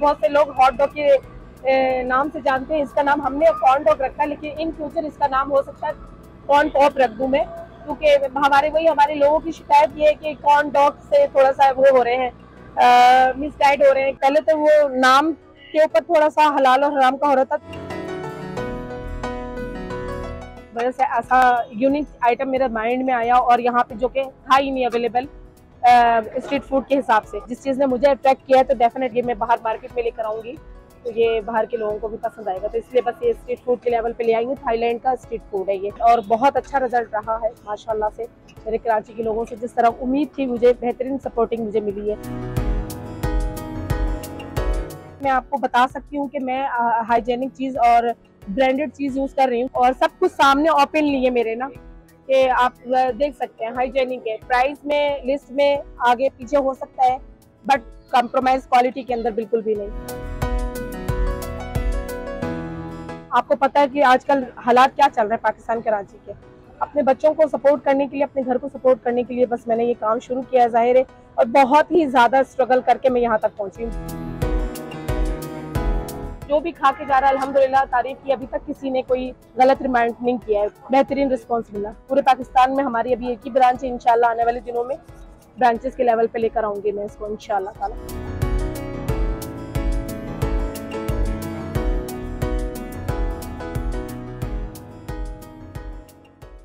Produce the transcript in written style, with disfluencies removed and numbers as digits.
बहुत से लोग हॉट डॉग के नाम से जानते हैं, इसका नाम हमने कॉर्न डॉग रखा है, लेकिन इन फ्यूचर इसका नाम हो सकता है कॉर्न पॉप रख दूं मैं, क्योंकि हमारे लोगों की शिकायत ये है कि कॉर्न डॉग से थोड़ा सा वो हो रहे हैं, मिसगाइड हो रहे हैं। पहले तो वो नाम के ऊपर थोड़ा सा हलाल और हराम का हो रहा था, वजह से ऐसा यूनिक आइटम मेरे माइंड में आया, और यहाँ पे जो कि था ही नहीं अवेलेबल स्ट्रीट फूड के हिसाब से। जिस चीज़ ने मुझे अट्रैक्ट किया है तो डेफिनेटली मैं बाहर मार्केट में लेकर आऊँगी, तो ये बाहर के लोगों को भी पसंद आएगा, तो इसलिए बस ये स्ट्रीट फूड के लेवल पे ले आई हूँ। थाईलैंड का स्ट्रीट फूड है ये, और बहुत अच्छा रिजल्ट रहा है माशाल्लाह से। मेरे कराची के लोगों से जिस तरह उम्मीद थी मुझे, बेहतरीन सपोर्टिंग मुझे मिली है। मैं आपको बता सकती हूँ कि मैं हाइजेनिक चीज़ और ब्रांडेड चीज़ यूज़ कर रही हूँ, और सब कुछ सामने ओपनली है मेरे ना, कि आप देख सकते हैं हाइजेनिक है। प्राइस में, लिस्ट में आगे पीछे हो सकता है, बट कंप्रोमाइज क्वालिटी के अंदर बिल्कुल भी नहीं। आपको पता है कि आजकल हालात क्या चल रहे हैं पाकिस्तान कराची के। अपने बच्चों को सपोर्ट करने के लिए, अपने घर को सपोर्ट करने के लिए बस मैंने ये काम शुरू किया है, जाहिर है, और बहुत ही ज़्यादा स्ट्रगल करके मैं यहाँ तक पहुँची हूँ। जो भी खा के जा रहा है अल्हम्दुलिल्लाह तारीफ की, अभी तक किसी ने कोई गलत रिमाइंड नहीं किया है, बेहतरीन रिस्पांस मिला। पूरे पाकिस्तान में हमारी अभी एक ही ब्रांच है, इंशाल्लाह आने वाले दिनों में ब्रांचेस के लेवल पे लेकर आऊंगी मैं इसको इंशाल्लाह ताला।